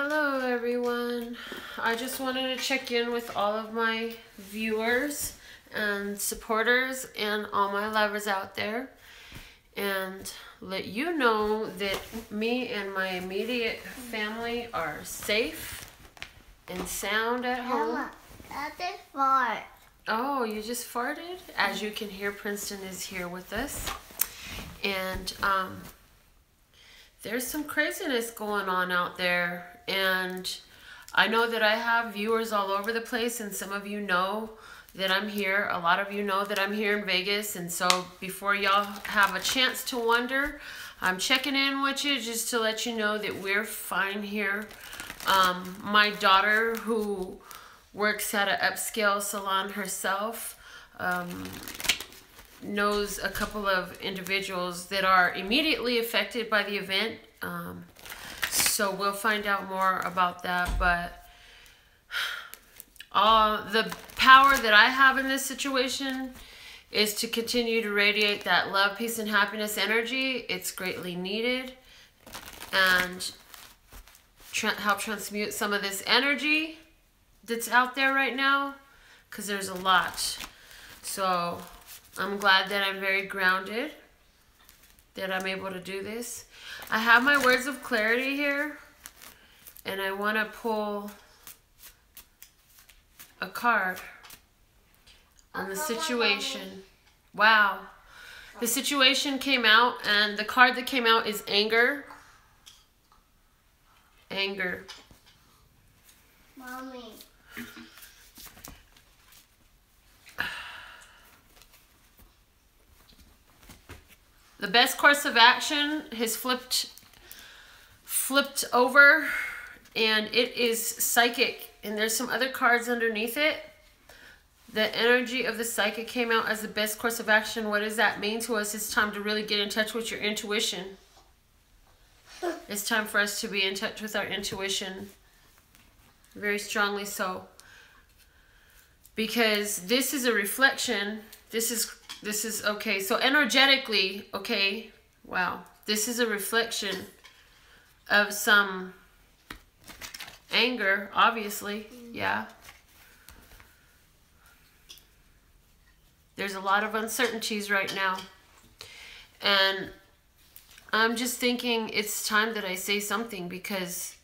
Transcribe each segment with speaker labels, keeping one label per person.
Speaker 1: Hello everyone. I just wanted to check in with all of my viewers and supporters and all my lovers out there and let you know that me and my immediate family are safe and sound at home.
Speaker 2: Mama, I just fart.
Speaker 1: Oh, you just farted? As you can hear, Princeton is here with us. And there's some craziness going on out there. And I know that I have viewers all over the place, and some of you know that I'm here. A lot of you know that I'm here in Vegas. And so before y'all have a chance to wonder, I'm checking in with you just to let you know that we're fine here. My daughter, who works at an upscale salon herself, knows a couple of individuals that are immediately affected by the event. So we'll find out more about that. But the power that I have in this situation is to continue to radiate that love, peace, and happiness energy. It's greatly needed. And help transmute some of this energy that's out there right now, because there's a lot. So I'm glad that I'm very grounded, that I'm able to do this. I have my words of clarity here, and I want to pull a card on the situation. Wow. The situation came out, and the card that came out is anger. Anger.
Speaker 2: Mommy.
Speaker 1: The best course of action has flipped over, and it is psychic, and there's some other cards underneath it. The energy of the psychic came out as the best course of action. What does that mean to us? It's time to really get in touch with your intuition. It's time for us to be in touch with our intuition. Very strongly so. Because this is a reflection. This is okay. So energetically, okay, wow. This is a reflection of some anger, obviously. Yeah. There's a lot of uncertainties right now. And I'm just thinking it's time that I say something, because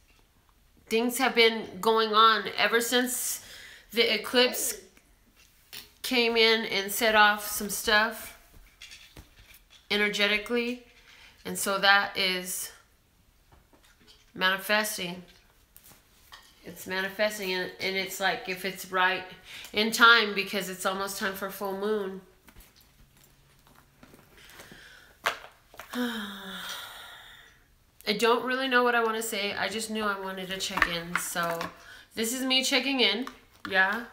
Speaker 1: things have been going on ever since the eclipse came in and set off some stuff energetically. And so that is manifesting. It's manifesting, and it's like, if it's right in time, because it's almost time for full moon. I don't really know what I want to say. I just knew I wanted to check in. So this is me checking in. Yeah.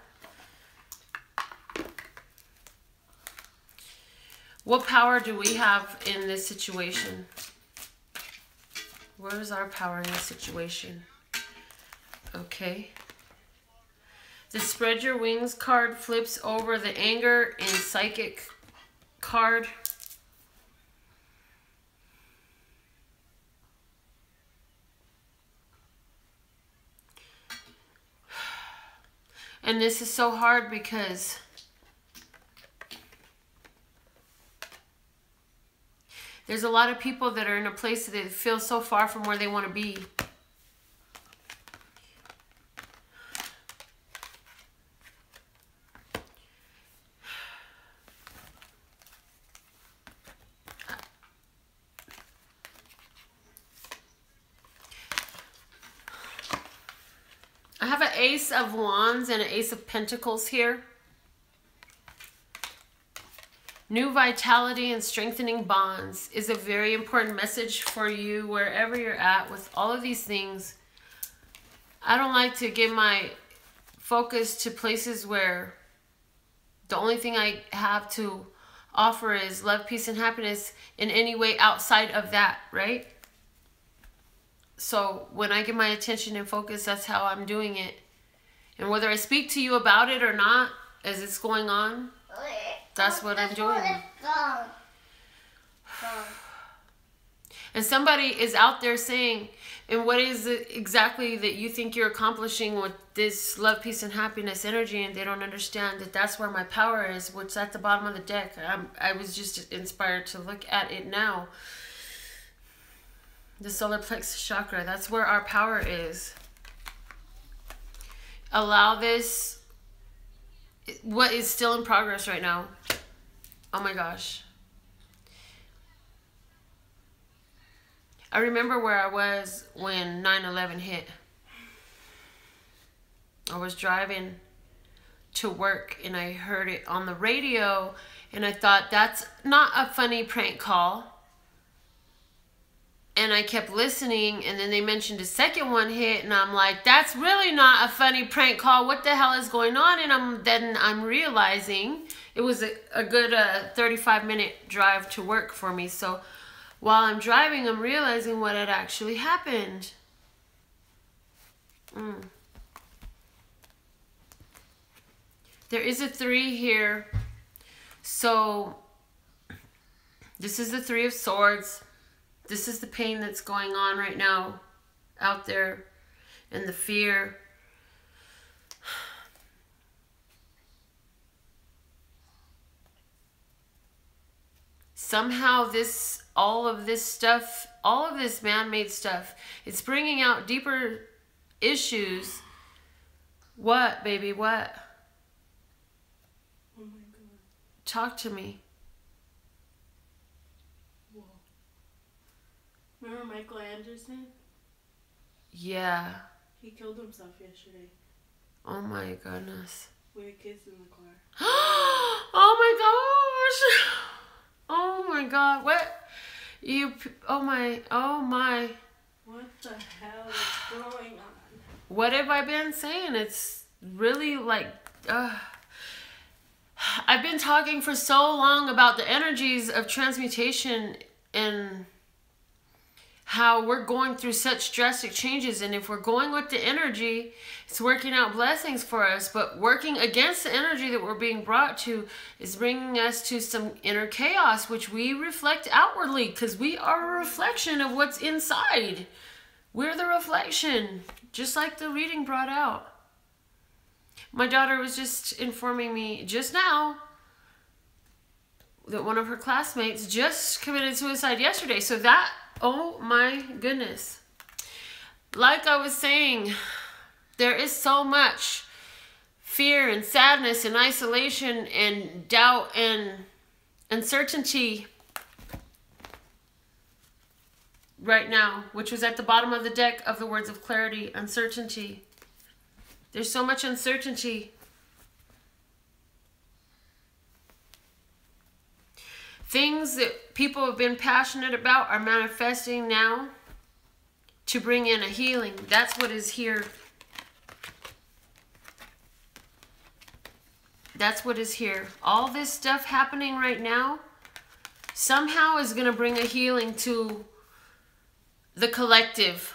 Speaker 1: What power do we have in this situation? Where is our power in this situation? Okay. The Spread Your Wings card flips over the anger and psychic card. And this is so hard because there's a lot of people that are in a place that they feel so far from where they want to be. I have an Ace of Wands and an Ace of Pentacles here. New vitality and strengthening bonds is a very important message for you wherever you're at with all of these things. I don't like to give my focus to places where the only thing I have to offer is love, peace, and happiness in any way outside of that, right? So when I give my attention and focus, that's how I'm doing it. And whether I speak to you about it or not, as it's going on, that's what I'm doing. And somebody is out there saying, and what is it exactly that you think you're accomplishing with this love, peace, and happiness energy, and they don't understand that that's where my power is, what's at the bottom of the deck. I was just inspired to look at it now. The solar plexus chakra, that's where our power is. Allow this, what is still in progress right now. Oh my gosh. I remember where I was when 9/11 hit. I was driving to work and I heard it on the radio and I thought, that's not a funny prank call. And I kept listening, and then they mentioned a second one hit, and I'm like, that's really not a funny prank call. What the hell is going on? And then I'm realizing it was a good 35-minute drive to work for me. So while I'm driving, I'm realizing what had actually happened. There is a 3 here. So this is the 3 of Swords. This is the pain that's going on right now out there, and the fear. Somehow all of this stuff, all of this man-made stuff, it's bringing out deeper issues. What, baby, what?
Speaker 3: Oh my God.
Speaker 1: Talk to me.
Speaker 3: Remember Michael Anderson?
Speaker 1: Yeah.
Speaker 3: He killed himself yesterday.
Speaker 1: Oh my goodness.
Speaker 3: We had kids in the car.
Speaker 1: Oh my gosh. Oh my God. What? Oh my.
Speaker 3: What the hell is going on?
Speaker 1: What have I been saying? It's really like, I've been talking for so long about the energies of transmutation and how we're going through such drastic changes, and if we're going with the energy, it's working out blessings for us, but working against the energy that we're being brought to is bringing us to some inner chaos, which we reflect outwardly, because we are a reflection of what's inside. We're the reflection, just like the reading brought out. My daughter was just informing me just now that one of her classmates just committed suicide yesterday. So that, oh my goodness. Like I was saying, there is so much fear and sadness and isolation and doubt and uncertainty right now, which was at the bottom of the deck of the words of clarity, uncertainty. There's so much uncertainty. Things that people have been passionate about are manifesting now to bring in a healing. That's what is here. That's what is here. All this stuff happening right now somehow is going to bring a healing to the collective.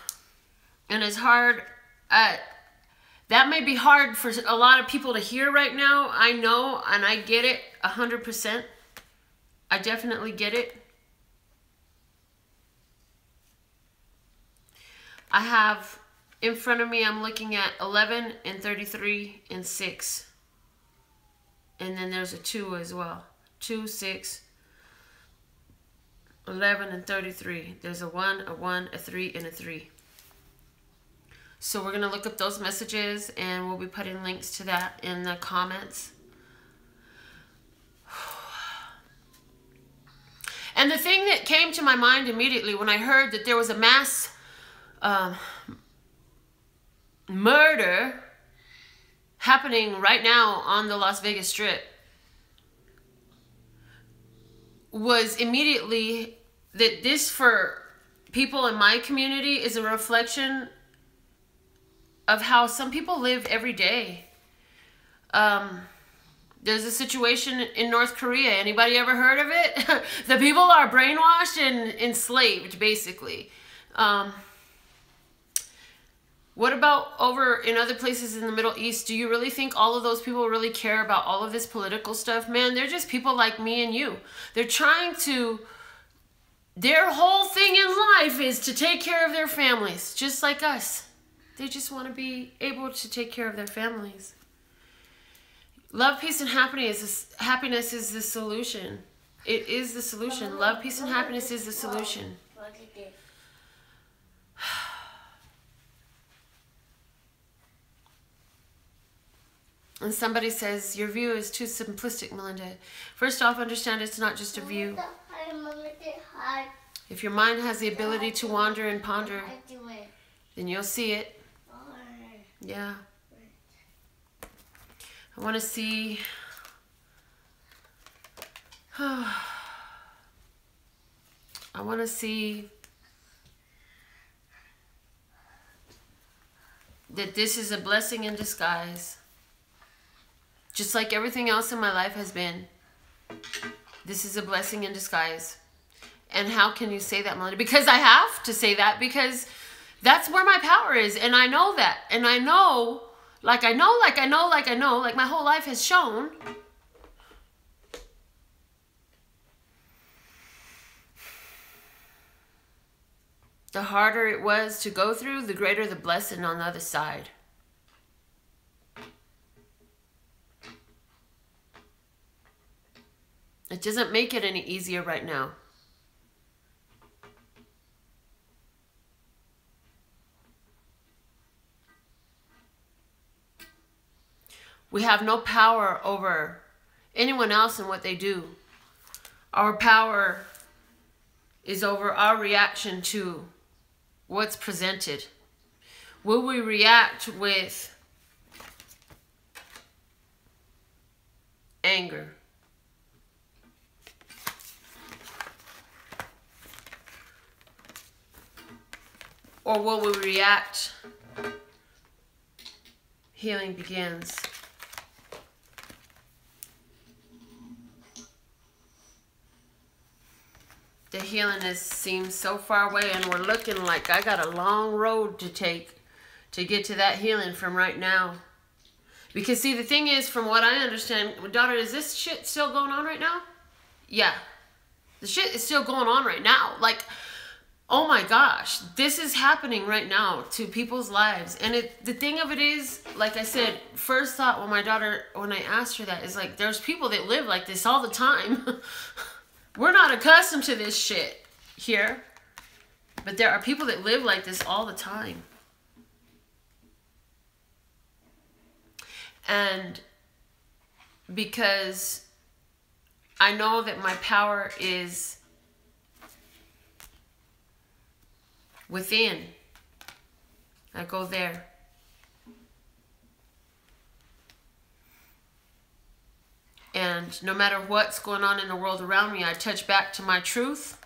Speaker 1: And it's hard. That may be hard for a lot of people to hear right now. I know, and I get it 100%. I definitely get it. I have in front of me, I'm looking at 11 and 33 and 6. And then there's a 2 as well. 2, 6, 11 and 33. There's a 1, a 3, and a 3. So we're going to look up those messages, and we'll be putting links to that in the comments. And the thing that came to my mind immediately when I heard that there was a mass murder happening right now on the Las Vegas Strip was immediately that this, for people in my community, is a reflection of how some people live every day. There's a situation in North Korea. Anybody ever heard of it? The people are brainwashed and enslaved, basically. What about over in other places in the Middle East? Do you really think all of those people really care about all of this political stuff? Man, they're just people like me and you. They're trying to their whole thing in life is to take care of their families, just like us. They just want to be able to take care of their families. Love, peace, and happiness is the solution. It is the solution. Love, peace, and happiness is the solution. And somebody says, your view is too simplistic, Melinda. First off, understand it's not just a view. If your mind has the ability to wander and ponder, then you'll see it. Yeah. I want to see... I want to see that this is a blessing in disguise. Just like everything else in my life has been. This is a blessing in disguise. And how can you say that, Melinda? Because I have to say that, because that's where my power is. And I know that. And I know, like my whole life has shown. The harder it was to go through, the greater the blessing on the other side. It doesn't make it any easier right now. We have no power over anyone else and what they do. Our power is over our reaction to what's presented. Will we react with anger? Or will we react? Healing begins. The healing seems so far away, and we're looking like I got a long road to take to get to that healing from right now. Because see, the thing is, from what I understand, daughter, is this shit still going on right now? Yeah. The shit is still going on right now. Like, oh my gosh, this is happening right now to people's lives. And the thing of it is, like I said, first thought when I asked her that is like, there's people that live like this all the time. We're not accustomed to this shit here. But there are people that live like this all the time. And because I know that my power is within, I go there. And no matter what's going on in the world around me, I touch back to my truth.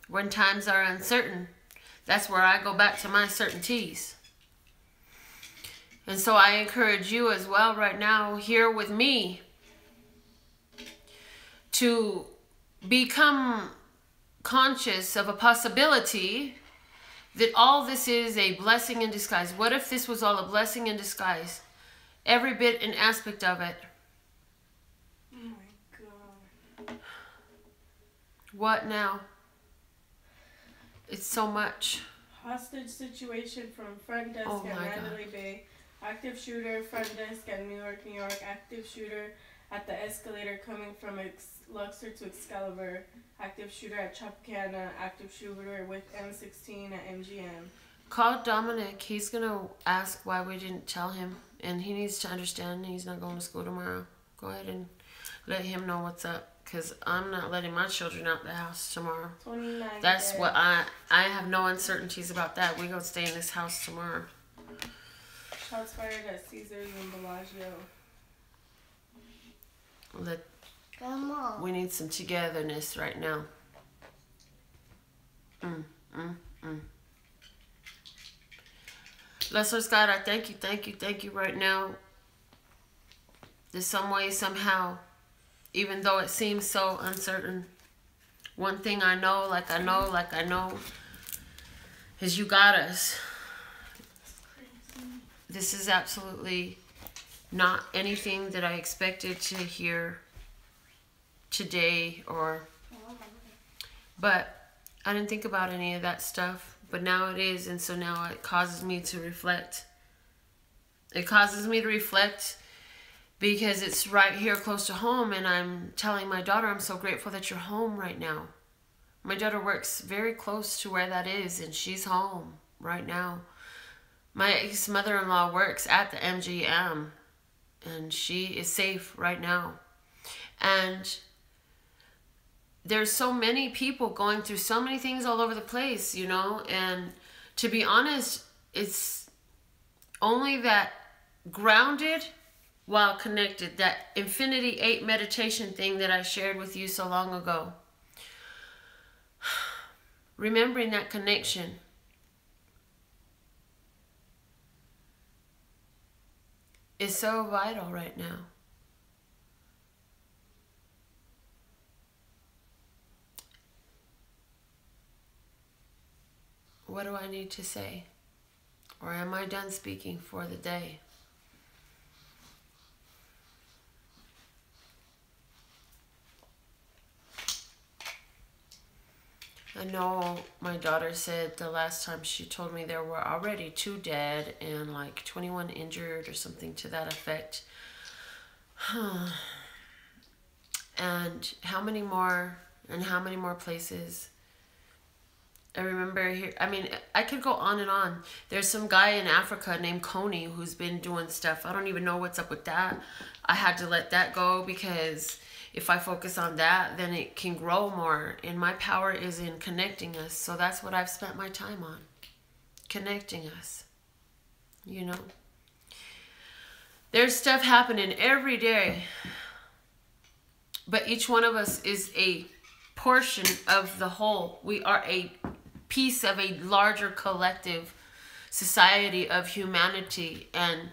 Speaker 1: When times are uncertain, that's where I go back to my certainties. And so I encourage you as well right now, here with me, to become conscious of a possibility that all this is a blessing in disguise. What if this was all a blessing in disguise? Every bit and aspect of it.
Speaker 3: Oh my God.
Speaker 1: What now? It's so much.
Speaker 3: Hostage situation from front desk at Mandalay Bay. Active shooter, front desk at New York, New York. Active shooter at the escalator coming from Luxor to Excalibur. Active shooter at Tropicana. Active shooter with M16 at MGM.
Speaker 1: Call Dominic. He's going to ask why we didn't tell him. And he needs to understand he's not going to school tomorrow. Go ahead and let him know what's up. Because I'm not letting my children out the house tomorrow. 29 That's dead. What I have no uncertainties about that. We're going to stay in this house tomorrow.
Speaker 3: Shots fired at Caesars and Bellagio.
Speaker 1: We need some togetherness right now. Blessed God, I thank you right now. There's some way, somehow, even though it seems so uncertain, one thing I know, like I know, is you got us. This is absolutely not anything that I expected to hear today but I didn't think about any of that stuff, but now it is, and so now it causes me to reflect. It causes me to reflect because it's right here close to home, and I'm telling my daughter, I'm so grateful that you're home right now. My daughter works very close to where that is, and she's home right now. My ex-mother-in-law works at the MGM, and she is safe right now. And there's so many people going through so many things all over the place, you know, and to be honest, it's only that grounded while connected, that Infinity 8 meditation thing that I shared with you so long ago. Remembering that connection. Is so vital right now. What do I need to say? Or am I done speaking for the day? I know my daughter said the last time she told me there were already 2 dead and like 21 injured or something to that effect. And how many more and how many more places? I remember here, I mean, I could go on and on. There's some guy in Africa named Coney who's been doing stuff. I don't even know what's up with that. I had to let that go because if I focus on that, then it can grow more. And my power is in connecting us. So that's what I've spent my time on. Connecting us. You know? There's stuff happening every day. But each one of us is a portion of the whole. We are a piece of a larger collective society of humanity. And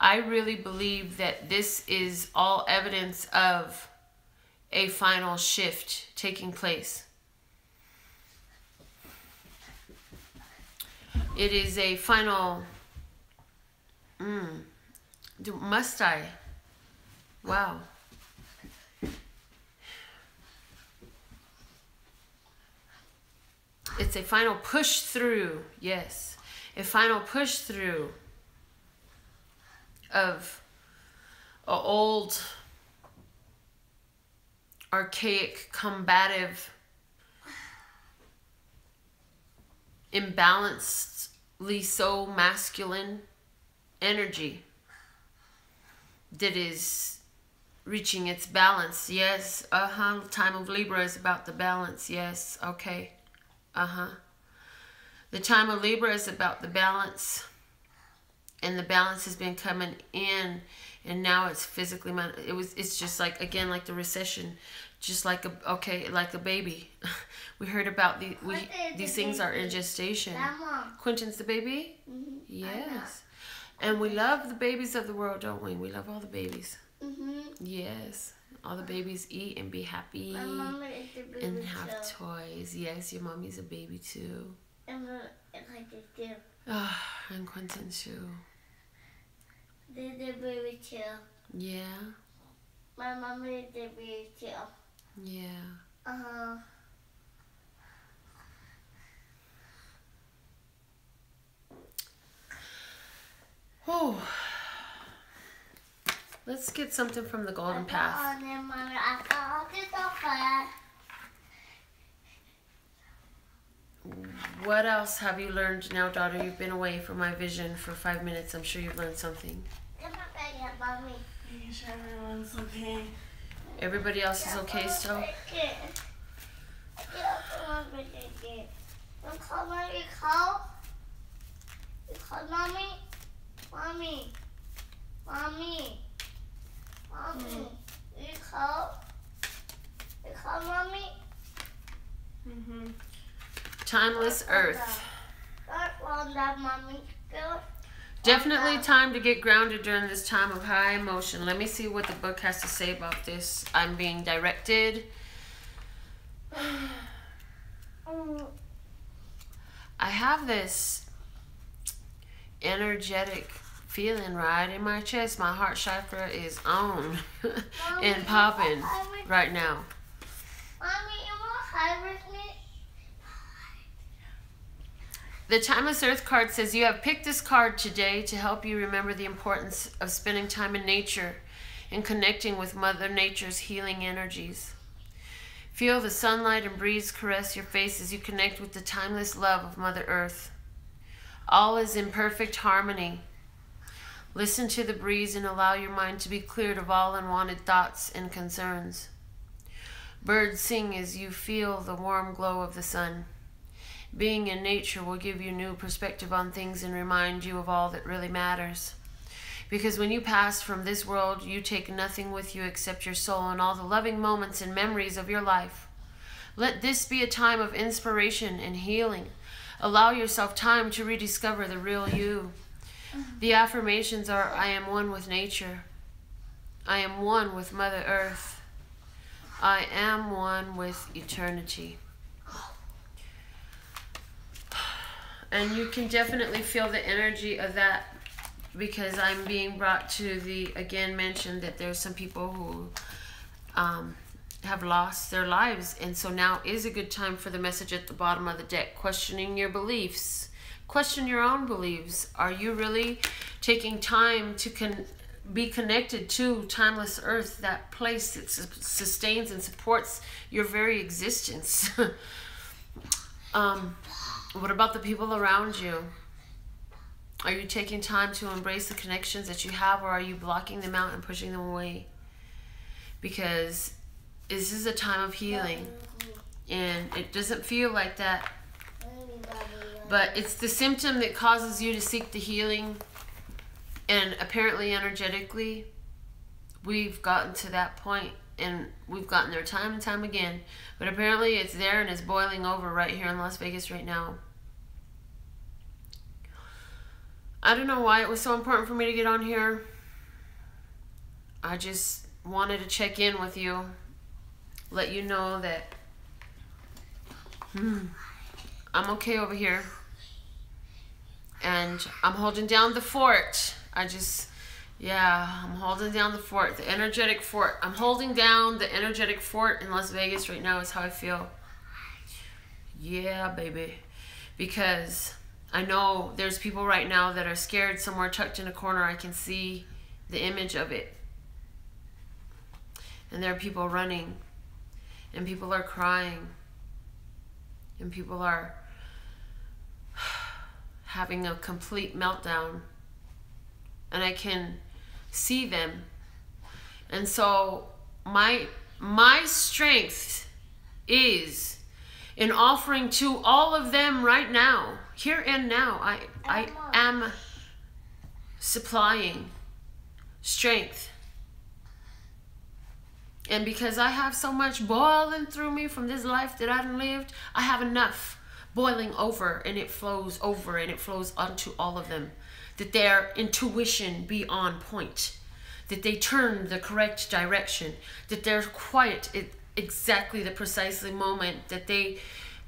Speaker 1: I really believe that this is all evidence of a final shift taking place. It is a final... Must I? Wow. It's a final push through. Yes. A final push through of an old, archaic, combative, imbalancedly so masculine energy that is reaching its balance. Yes, time of Libra is about the balance. Yes, okay. The time of Libra is about the balance, and the balance has been coming in, and now it's physically, it's just like, again, like the recession, just like like a baby. We heard about these things are in gestation. Quentin's the baby?
Speaker 2: Mm-hmm.
Speaker 1: Yes. And we love the babies of the world, don't we? We love all the babies.
Speaker 2: Mm-hmm.
Speaker 1: Yes. All the babies eat and be happy
Speaker 2: My mama is a baby
Speaker 1: and have
Speaker 2: too.
Speaker 1: toys. Yes, your mommy's a baby too.
Speaker 2: And like this too.
Speaker 1: And Quentin too.
Speaker 2: They're the baby too.
Speaker 1: Yeah.
Speaker 2: My mama is the baby too.
Speaker 1: Yeah. Oh. Let's get something from the Golden Path. What else have you learned now, daughter? You've been away from my vision for 5 minutes. I'm sure you've learned something.
Speaker 3: Making sure everyone's okay.
Speaker 1: Everybody else is okay still?
Speaker 2: Mommy. You call? You call mommy?
Speaker 1: Timeless Earth.
Speaker 2: Mommy.
Speaker 1: Definitely time to get grounded during this time of high emotion. Let me see what the book has to say about this. I'm being directed. I have this energetic feeling right in my chest. My heart chakra is on and popping right now.
Speaker 2: Mommy, you want to hide with me?
Speaker 1: The Timeless Earth card says you have picked this card today to help you remember the importance of spending time in nature and connecting with Mother Nature's healing energies. Feel the sunlight and breeze caress your face as you connect with the timeless love of Mother Earth. All is in perfect harmony. Listen to the breeze and allow your mind to be cleared of all unwanted thoughts and concerns. Birds sing as you feel the warm glow of the sun. Being in nature will give you new perspective on things and remind you of all that really matters. Because when you pass from this world, you take nothing with you except your soul and all the loving moments and memories of your life. Let this be a time of inspiration and healing. Allow yourself time to rediscover the real you. The affirmations are, I am one with nature. I am one with Mother Earth. I am one with eternity. And you can definitely feel the energy of that, because I'm being brought to the, again, mentioned that there's some people who have lost their lives. And so now is a good time for the message at the bottom of the deck, questioning your beliefs. Question your own beliefs. Are you really taking time to be connected to Timeless Earth, that place that sustains and supports your very existence? What about the people around you? Are you taking time to embrace the connections that you have, or are you blocking them out and pushing them away? Because this is a time of healing, and it doesn't feel like that, but it's the symptom that causes you to seek the healing. And apparently energetically, we've gotten to that point, and we've gotten there time and time again. But apparently it's there and it's boiling over right here in Las Vegas right now. I don't know why it was so important for me to get on here. I just wanted to check in with you. Let you know that I'm okay over here. And I'm holding down the fort. I'm holding down the fort, the energetic fort. I'm holding down the energetic fort in Las Vegas right now is how I feel. Yeah, baby. Because I know there's people right now that are scared somewhere tucked in a corner. I can see the image of it. And there are people running. And people are crying. And people are having a complete meltdown. And I can see them. And so my strength is in offering to all of them right now, here and now. I am supplying strength. And because I have so much boiling through me from this life that I've lived, I have enough boiling over, and it flows over, and it flows onto all of them. That their intuition be on point, that they turn the correct direction, that they're quiet at exactly the precisely moment, that they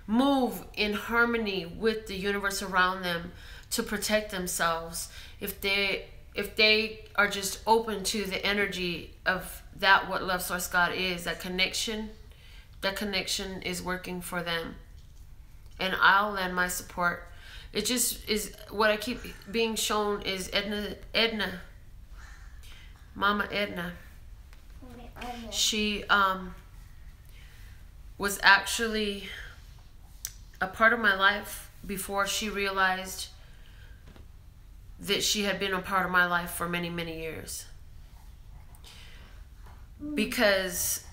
Speaker 1: move in harmony with the universe around them to protect themselves. If they are just open to the energy of that, what Love Source God is, that connection is working for them. And I'll lend my support. It just is what I keep being shown is Edna, Mama Edna. She was actually a part of my life before she realized that she had been a part of my life for many, many years. Because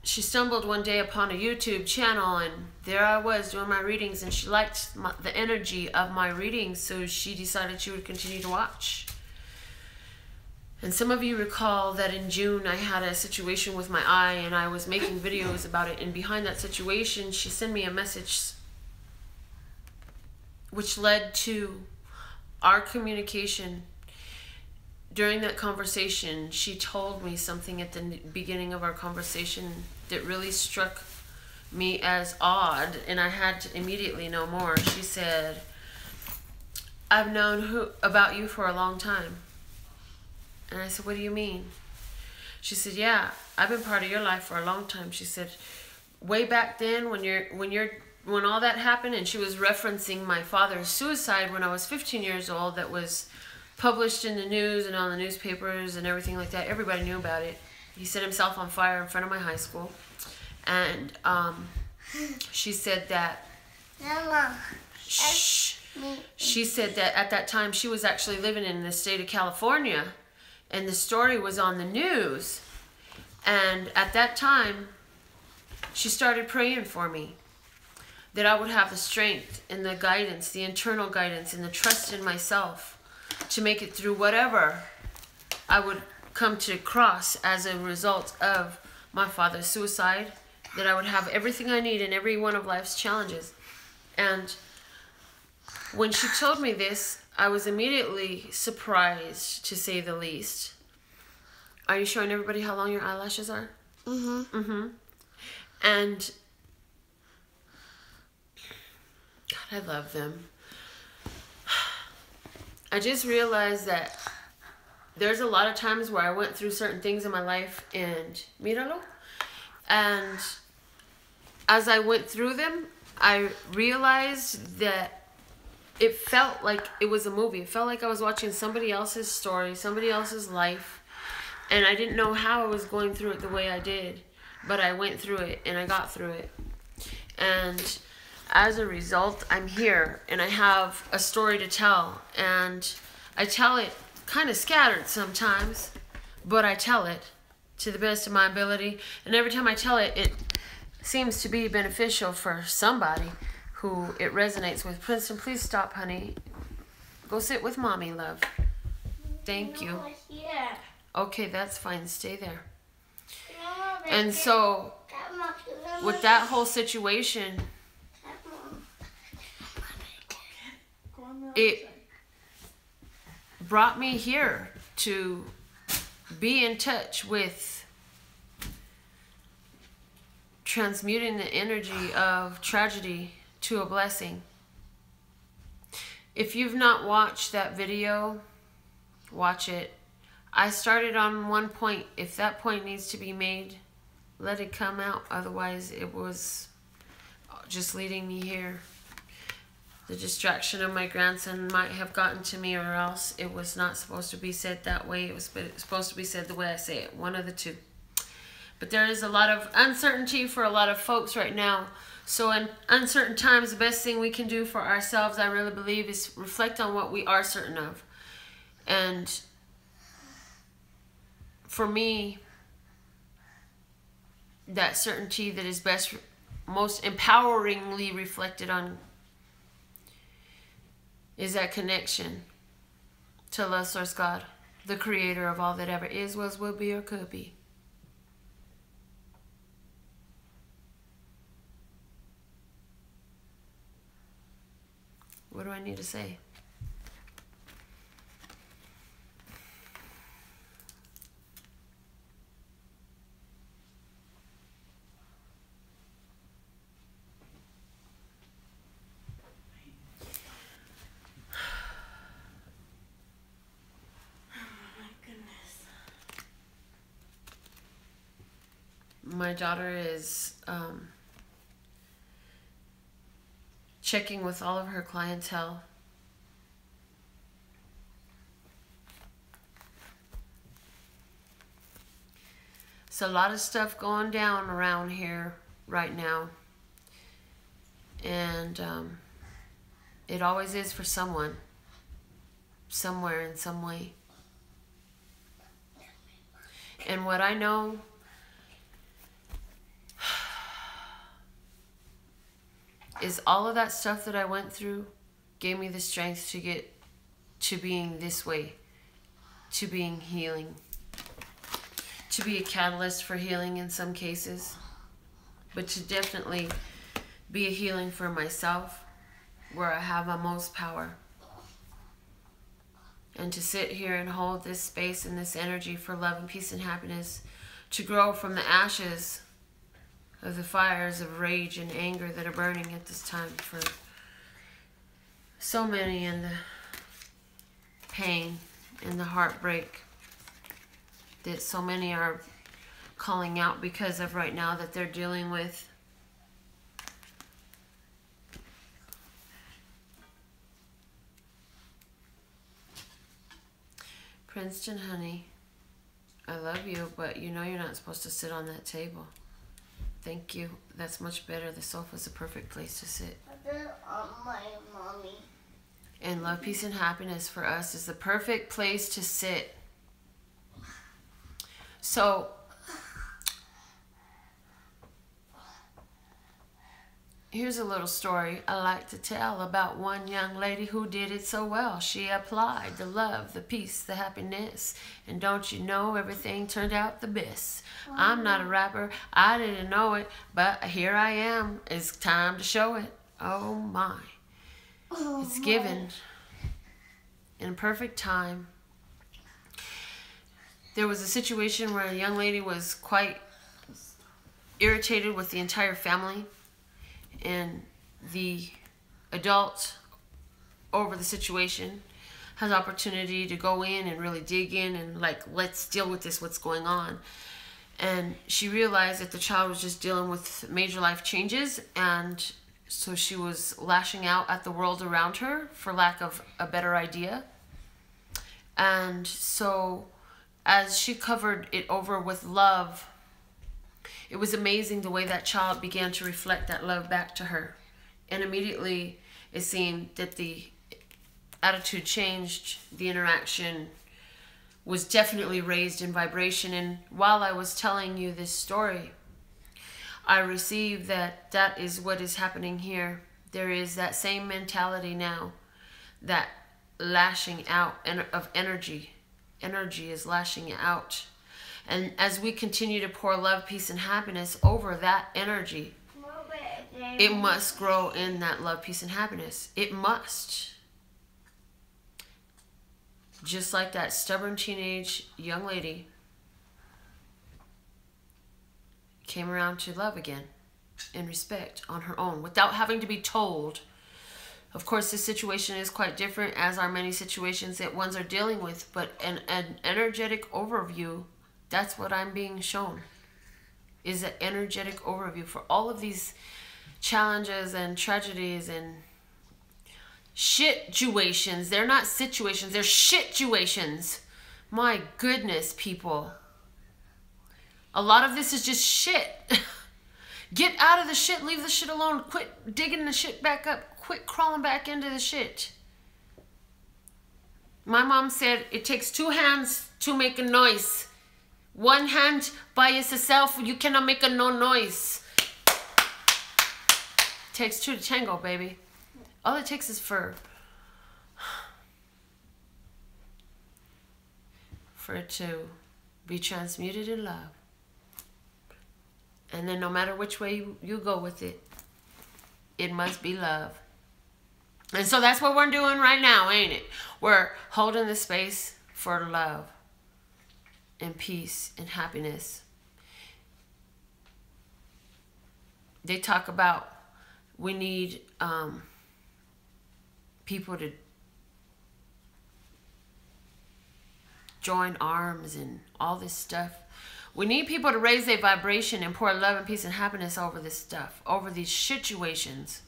Speaker 1: she stumbled one day upon a YouTube channel, and there I was doing my readings, and she liked the energy of my readings, so she decided she would continue to watch. And some of you recall that in June I had a situation with my eye, and I was making videos about it, and behind that situation she sent me a message which led to our communication. During that conversation, she told me something at the beginning of our conversation that really struck me as odd, and I had to immediately know more. She said, I've known about you for a long time. And I said, what do you mean? She said, yeah, I've been part of your life for a long time. She said, way back then when all that happened, and she was referencing my father's suicide when I was 15 years old, that was published in the news and on the newspapers and everything like that. Everybody knew about it. He set himself on fire in front of my high school. And she said that she said that at that time she was actually living in the state of California, and the story was on the news. And at that time, she started praying for me, that I would have the strength and the guidance, the internal guidance and the trust in myself to make it through whatever I would come to cross as a result of my father's suicide, that I would have everything I need in every one of life's challenges. And when she told me this, I was immediately surprised, to say the least. Are you showing everybody how long your eyelashes are? Mm-hmm. Mm-hmm. And God, I love them. I just realized that there's a lot of times where I went through certain things in my life, and míralo. And as I went through them, I realized that it felt like it was a movie. It felt like I was watching somebody else's story, somebody else's life. And I didn't know how I was going through it the way I did. But I went through it, and I got through it. And as a result, I'm here, and I have a story to tell. And I tell it kind of scattered sometimes, but I tell it to the best of my ability. And every time I tell it, it seems to be beneficial for somebody who it resonates with. Princeton, please stop, honey. Go sit with mommy, love. Thank you. Okay, that's fine. Stay there. And so, with that whole situation, it brought me here to be in touch with transmuting the energy of tragedy to a blessing. If you've not watched that video, watch it. I started on one point. If that point needs to be made, let it come out. Otherwise, it was just leading me here. The distraction of my grandson might have gotten to me, or else it was not supposed to be said that way. It was supposed to be said the way I say it. One of the two. But there is a lot of uncertainty for a lot of folks right now. So in uncertain times, the best thing we can do for ourselves, I really believe, is reflect on what we are certain of. And for me, that certainty that is best, most empoweringly reflected on, is that connection to love source God, the creator of all that ever is, was, will be, or could be. What do I need to say? My daughter is checking with all of her clientele. So a lot of stuff going down around here right now. And it always is for someone, somewhere, in some way. And what I know, is all of that stuff that I went through gave me the strength to get to being this way, to being healing, to be a catalyst for healing in some cases, but to definitely be a healing for myself, where I have my most power. And to sit here and hold this space and this energy for love and peace and happiness, to grow from the ashes of the fires of rage and anger that are burning at this time for so many in the pain and the heartbreak that so many are calling out because of right now that they're dealing with. Princeton, honey, I love you, but you know you're not supposed to sit on that table. Thank you. That's much better. The sofa's a perfect place to sit.
Speaker 2: My mommy.
Speaker 1: And love, peace, and happiness for us is the perfect place to sit. So, here's a little story I like to tell about one young lady who did it so well. She applied the love, the peace, the happiness. And don't you know, everything turned out the best. I'm not a rapper. I didn't know it. But here I am. It's time to show it. Oh my. It's given in perfect time. There was a situation where a young lady was quite irritated with the entire family, and the adult over the situation has opportunity to go in and really dig in and like, let's deal with this, what's going on. And she realized that the child was just dealing with major life changes, and so she was lashing out at the world around her for lack of a better idea. And so as she covered it over with love, it was amazing the way that child began to reflect that love back to her. And immediately it seemed that the attitude changed, the interaction was definitely raised in vibration. And while I was telling you this story, I received that that is what is happening here. There is that same mentality now, that lashing out of energy. Energy is lashing out. And as we continue to pour love, peace, and happiness over that energy, it must grow in that love, peace, and happiness. It must. Just like that stubborn teenage young lady came around to love again and respect on her own without having to be told. Of course, this situation is quite different, as are many situations that ones are dealing with, but an energetic overview, that's what I'm being shown, is an energetic overview for all of these challenges and tragedies and shit-juations. They're not situations, they're shit-juations. My goodness, people. A lot of this is just shit. Get out of the shit, leave the shit alone, quit digging the shit back up, quit crawling back into the shit. My mom said it takes 2 hands to make a noise. 1 hand by itself, you cannot make a no noise. It takes 2 to tango, baby. All it takes is for it to be transmuted in love. And then no matter which way you go with it, it must be love. And so that's what we're doing right now, ain't it? We're holding the space for love and peace and happiness. They talk about we need people to join arms and all this stuff. We need people to raise their vibration and pour love and peace and happiness over this stuff, over these situations.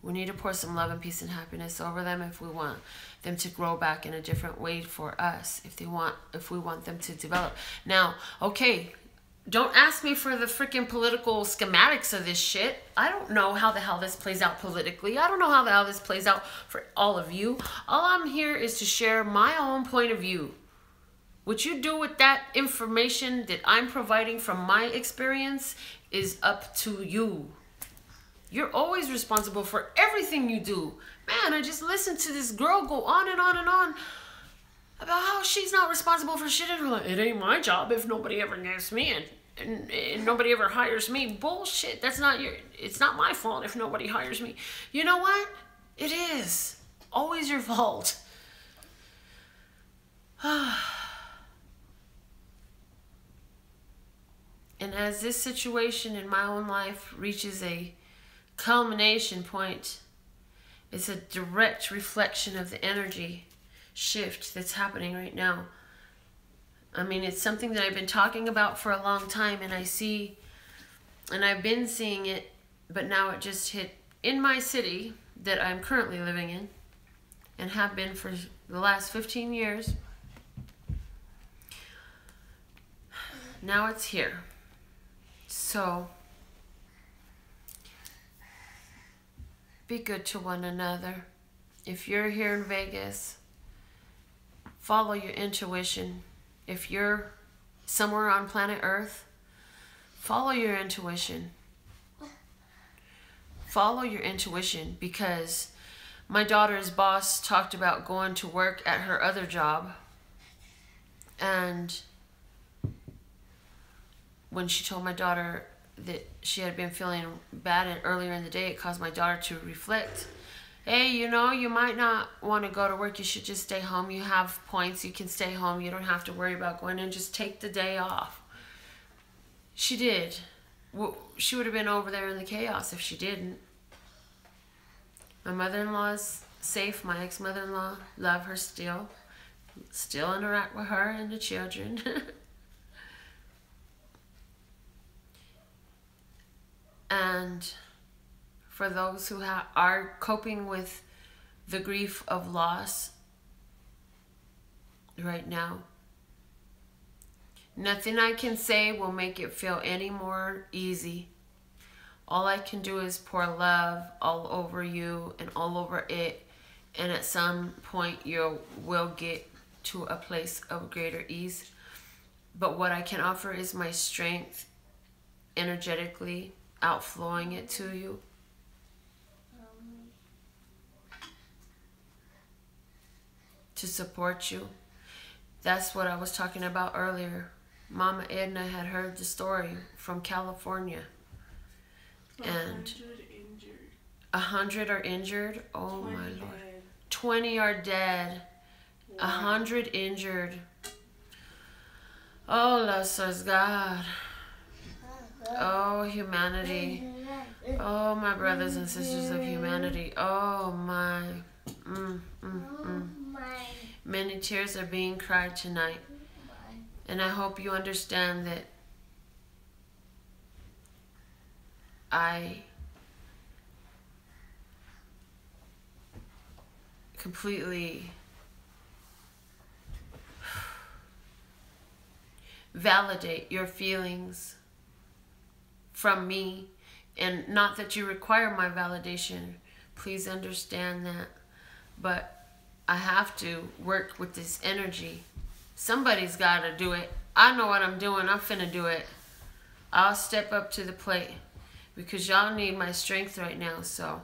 Speaker 1: We need to pour some love and peace and happiness over them if we want them to grow back in a different way for us, if we want them to develop. Now, okay, don't ask me for the freaking political schematics of this shit. I don't know how the hell this plays out politically. I don't know how the hell this plays out for all of you. All I'm here is to share my own point of view. What you do with that information that I'm providing from my experience is up to you. You're always responsible for everything you do. Man, I just listened to this girl go on and on and on about how she's not responsible for shit in her life. It ain't my job if nobody ever gets me and nobody ever hires me. Bullshit. It's not my fault if nobody hires me. You know what? It is. Always your fault. And as this situation in my own life reaches a culmination point, it's a direct reflection of the energy shift that's happening right now. I mean, it's something that I've been talking about for a long time, and I see, and I've been seeing it, but now it just hit in my city that I'm currently living in and have been for the last 15 years. Now it's here. So be good to one another. If you're here in Vegas, follow your intuition. If you're somewhere on planet Earth, follow your intuition. Follow your intuition, because my daughter's boss talked about going to work at her other job, and when she told my daughter that she had been feeling bad earlier in the day, it caused my daughter to reflect. Hey, you know, you might not want to go to work. You should just stay home. You have points. You can stay home. You don't have to worry about going in. Just take the day off. She did. She would have been over there in the chaos if she didn't. My mother-in-law is safe. My ex-mother-in-law, love her still. Still interact with her and the children. And for those who are coping with the grief of loss right now, nothing I can say will make it feel any more easy. All I can do is pour love all over you and all over it, and at some point you will get to a place of greater ease. But what I can offer is my strength, energetically outflowing it to you. To support you. That's what I was talking about earlier. Mama Edna had heard the story from California. And 100 are injured. Oh my Lord. 20 are dead. 100 injured. Oh, bless God. Oh, humanity. Oh, my brothers and sisters of humanity. Oh, my. Many tears are being cried tonight. And I hope you understand that I completely validate your feelings from me, and not that you require my validation. Please understand that. But I have to work with this energy. Somebody's got to do it. I know what I'm doing. I'm finna do it. I'll step up to the plate because y'all need my strength right now. So,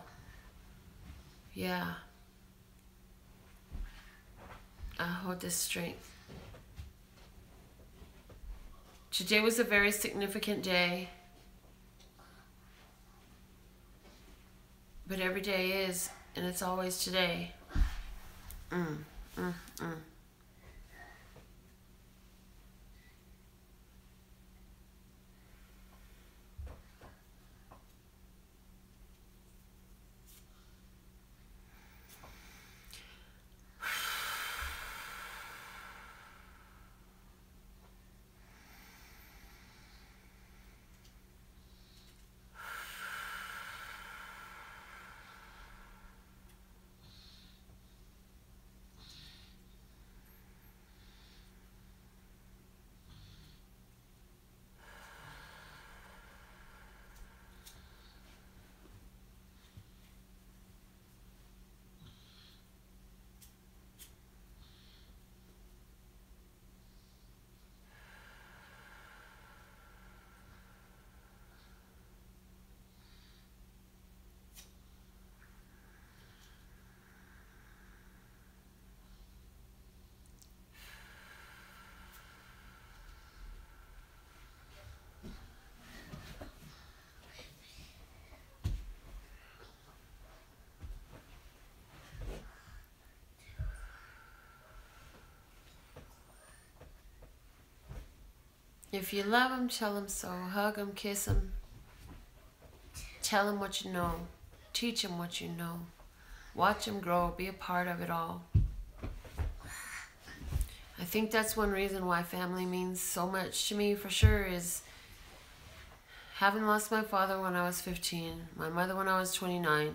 Speaker 1: yeah. I hold this strength. Today was a very significant day. But every day is, and it's always today. If you love them, tell them so. Hug them, kiss them. Tell them what you know. Teach them what you know. Watch them grow. Be a part of it all. I think that's one reason why family means so much to me for sure, is having lost my father when I was 15, my mother when I was 29.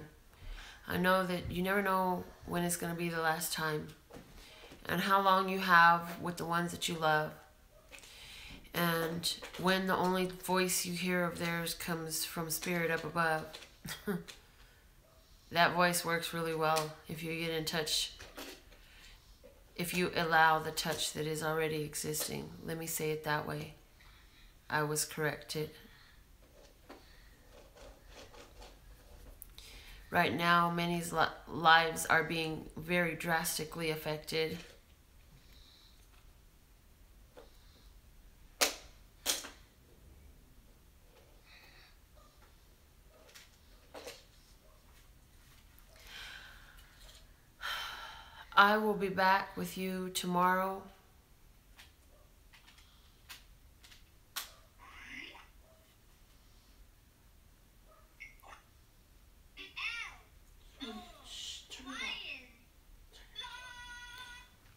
Speaker 1: I know that you never know when it's going to be the last time and how long you have with the ones that you love. And when the only voice you hear of theirs comes from spirit up above, that voice works really well if you get in touch, if you allow the touch that is already existing. Let me say it that way. I was corrected. Right now, many lives are being very drastically affected. I will be back with you tomorrow.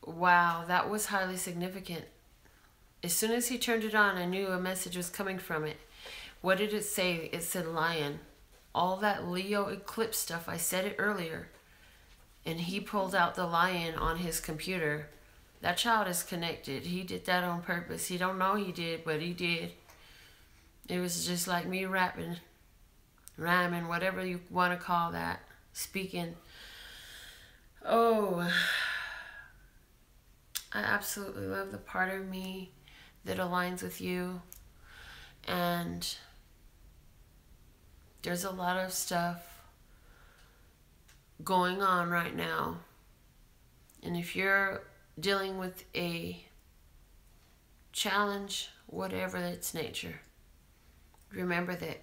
Speaker 1: Wow, that was highly significant. As soon as he turned it on, I knew a message was coming from it. What did it say? It said lion. All that Leo eclipse stuff, I said it earlier. And he pulled out the lion on his computer. That child is connected. He did that on purpose. He don't know he did, but he did. It was just like me rapping, rhyming, whatever you want to call that, speaking. Oh, I absolutely love the part of me that aligns with you. And there's a lot of stuff going on right now. And if you're dealing with a challenge, whatever its nature, remember that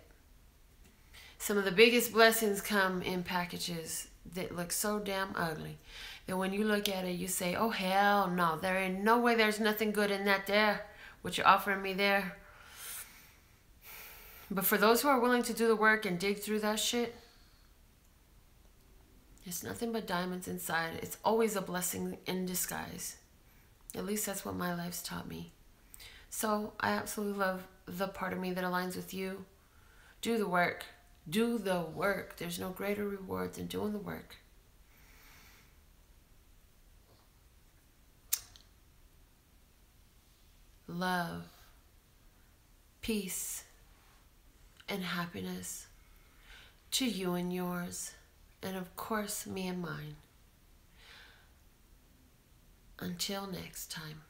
Speaker 1: some of the biggest blessings come in packages that look so damn ugly that when you look at it, you say, oh, hell no, there ain't no way there's nothing good in that there, what you're offering me there. But for those who are willing to do the work and dig through that shit, it's nothing but diamonds inside. It's always a blessing in disguise. At least that's what my life's taught me. So I absolutely love the part of me that aligns with you. Do the work. Do the work. There's no greater reward than doing the work. Love, peace, and happiness to you and yours. And of course, me and mine. Until next time.